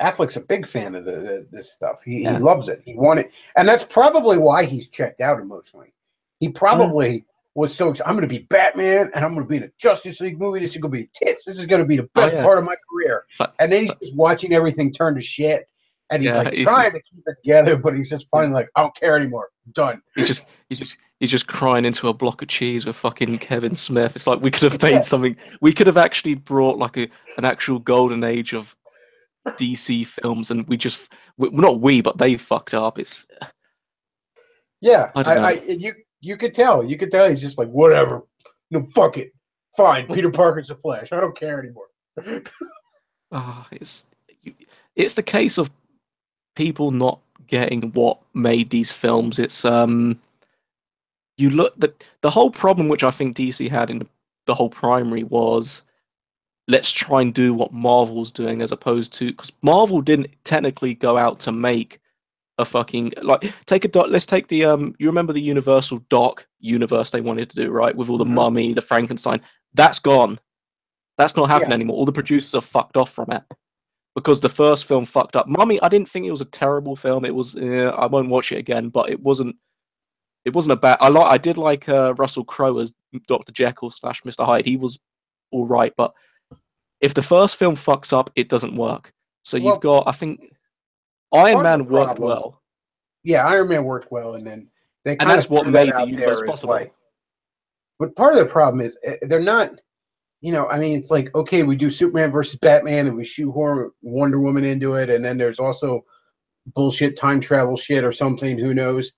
Affleck's a big fan of this stuff. He Yeah. loves it. He wanted, and that's probably why he's checked out emotionally. He Mm. probably was so excited. I'm going to be Batman, and I'm going to be in a Justice League movie. This is going to be tits. This is going to be the Oh best yeah. part of my career. It's like, And then it's he's like, just watching everything turn to shit, and he's yeah. like trying to keep it together, but he's just Yeah. finally like, I don't care anymore. Done. He's just crying into a block of cheese with fucking Kevin Smith. It's like we could have Yeah, made something. We could have actually brought like an actual golden age of DC films, and not we, but they fucked up. It's yeah. I don't know. You could tell. You could tell he's just like, whatever. No, fuck it. Fine. Well, Peter Parker's the Flash. I don't care anymore. ah, it's the case of people not getting what made these films. It's you look the whole problem which I think DC had in the whole primary was let's try and do what Marvel's doing as opposed to because Marvel didn't technically go out to make a fucking like take a dot. Let's take the you remember the Universal Doc universe they wanted to do right with all the Mm-hmm. Mummy, the Frankenstein. That's gone. That's not Yeah. happening anymore. All the producers are fucked off from it because the first film fucked up. Mummy, I didn't think it was a terrible film. It was. I won't watch it again, but it wasn't. It wasn't a bad. I did like Russell Crowe as Dr. Jekyll slash Mr. Hyde. He was all right, but if the first film fucks up, it doesn't work. So you've Well, got, I think, Iron part of the Man worked problem, well, yeah, Iron Man worked well, and then they and kind that's of what threw that made the out universe there as possible. like, but part of the problem is they're not, I mean, it's like, okay, we do Superman versus Batman and we shoehorn Wonder Woman into it, and then there's also bullshit time travel shit or something, who knows,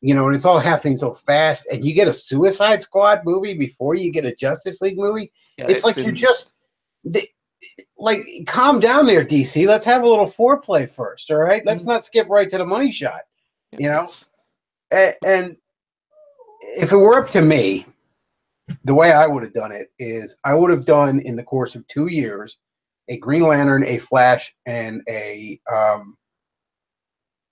and it's all happening so fast, and you get a Suicide Squad movie before you get a Justice League movie. Yeah, It's it's like you're in. just, like, calm down there, DC. Let's have a little foreplay first, all right? Let's Mm, not skip right to the money shot, yeah, you know? it's. And if it were up to me, the way I would have done it is I would have done in the course of 2 years a Green Lantern, a Flash, and a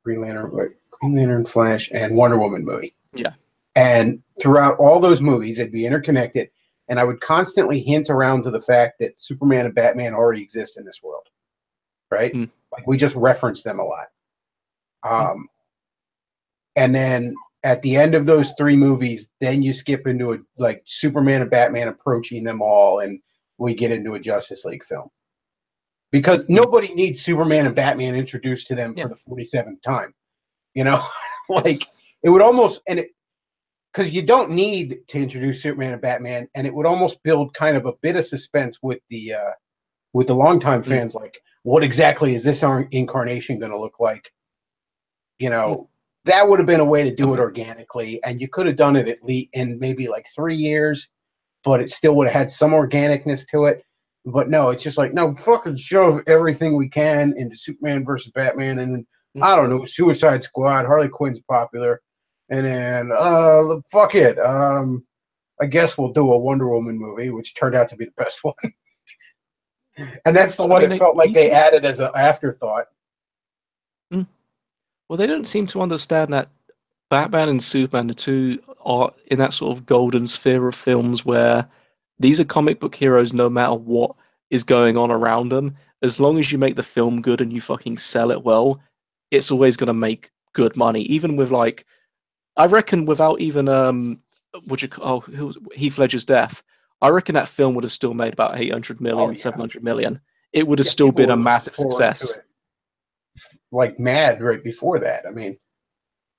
Green Lantern, Flash, and Wonder Woman movie. Yeah. And throughout all those movies, it'd be interconnected. and I would constantly hint around to the fact that Superman and Batman already exist in this world, right? Mm. Like we just reference them a lot. And then at the end of those 3 movies, then you skip into a like Superman and Batman approaching them all, and we get into a Justice League film. Because nobody needs Superman and Batman introduced to them for the 47th time. You know, like it would almost, and it, because you don't need to introduce Superman and Batman, and it would almost build kind of a bit of suspense with the longtime fans, like what exactly is this incarnation going to look like? You know, that would have been a way to do it organically, and you could have done it at least in maybe like 3 years, but it still would have had some organicness to it. But no, it's just like, no, fucking shove everything we can into Superman versus Batman, and I don't know, Suicide Squad, Harley Quinn's popular, and then fuck it, I guess we'll do a Wonder Woman movie, which turned out to be the best one. And that's the one it felt like they added as an afterthought. Well, they don't seem to understand that Batman and Superman, the two, are in that sort of golden sphere of films where these are comic book heroes no matter what is going on around them. As long as you make the film good and you fucking sell it well, it's always going to make good money. Even with, like, I reckon without even Heath Ledger's death, I reckon that film would have still made about 800 million, 700 million. It would have still been a massive success. Like mad right before that. I mean,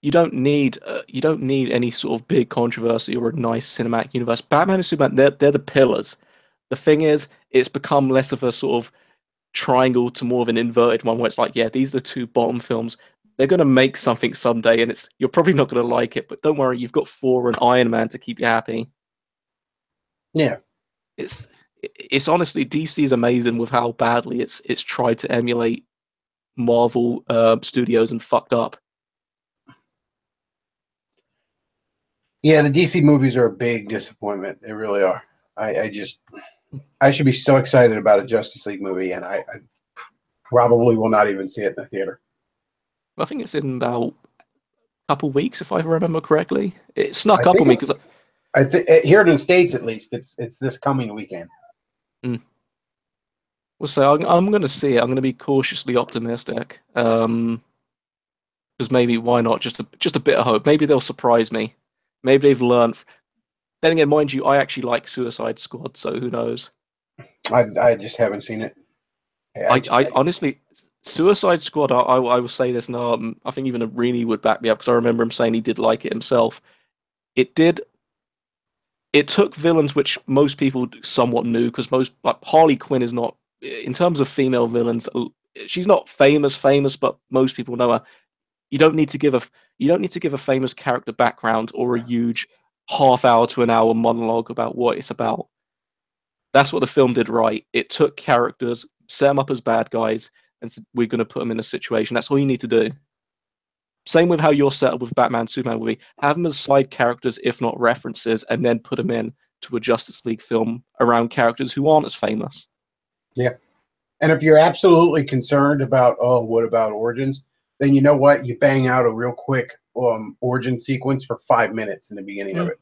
you don't need any sort of big controversy or a nice cinematic universe. Batman and Superman, they're the pillars. The thing is, it's become less of a sort of triangle to more of an inverted one where it's like, yeah, these are the 2 bottom films. They're going to make something someday, and you're probably not going to like it, but don't worry, you've got Thor and Iron Man to keep you happy. Yeah. It's honestly, DC is amazing with how badly it's tried to emulate Marvel Studios and fucked up. Yeah, the DC movies are a big disappointment. They really are. I should be so excited about a Justice League movie, and I probably will not even see it in the theater. I think it's in about a couple weeks, if I remember correctly. It snuck up on me because I think here in the States, at least, it's this coming weekend. Well, so I'm going to see it. I'm going to be cautiously optimistic. Because maybe why not? Just a bit of hope. Maybe they'll surprise me. Maybe they've learned. Then again, mind you, I actually like Suicide Squad, so who knows? I just haven't seen it. I honestly, Suicide Squad. I will say this now. I think even Arini would back me up because I remember him saying he did like it himself. It did. It took villains which most people somewhat knew because most, like, Harley Quinn is not, in terms of female villains, she's not famous, but most people know her. You don't need to give a famous character background or a huge half-hour to an hour monologue about what it's about. That's what the film did right. It took characters, set them up as bad guys, and said, we're going to put them in a situation. That's all you need to do. Same with how you're set up with Batman, Superman movie. Have them as side characters, if not references, and then put them in to a Justice League film around characters who aren't as famous. Yeah. And if you're absolutely concerned about, what about origins? Then you know what? You bang out a real quick origin sequence for 5 minutes in the beginning of it.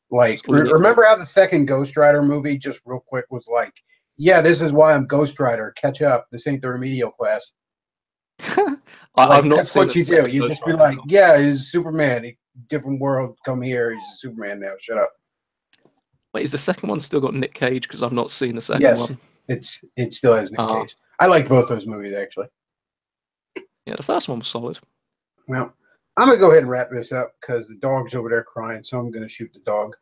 Like, remember how the second Ghost Rider movie, just real quick, was like, yeah, this is why I'm Ghost Rider. Catch up. This ain't the remedial class. I've not that's seen what you do. You just be like, yeah, he's Superman. Different world. Come here. He's a Superman now. Shut up. Wait, is the second one still got Nick Cage? Because I've not seen the second one. Yes, it still has Nick Cage. I like both those movies, actually. Yeah, the first one was solid. Well, I'm going to go ahead and wrap this up because the dog's over there crying, so I'm going to shoot the dog.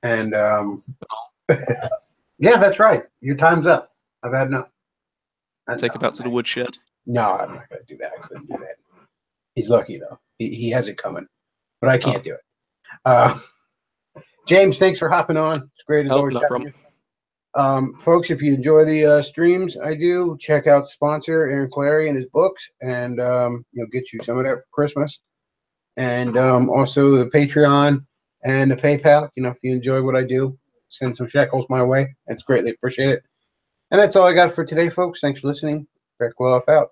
And, yeah, that's right. Your time's up. I've had enough. Take him out to the woodshed. No, I'm not going to do that. I couldn't do that. He's lucky, though. He has it coming. But I can't do it. James, thanks for hopping on. It's great as always having you. Folks, if you enjoy the streams I do, check out the sponsor, Aaron Clary, and his books, and get you some of that for Christmas. And also the Patreon and the PayPal. If you enjoy what I do, send some shekels my way. It's greatly appreciated. And that's all I got for today, folks. Thanks for listening. Bechtloff out.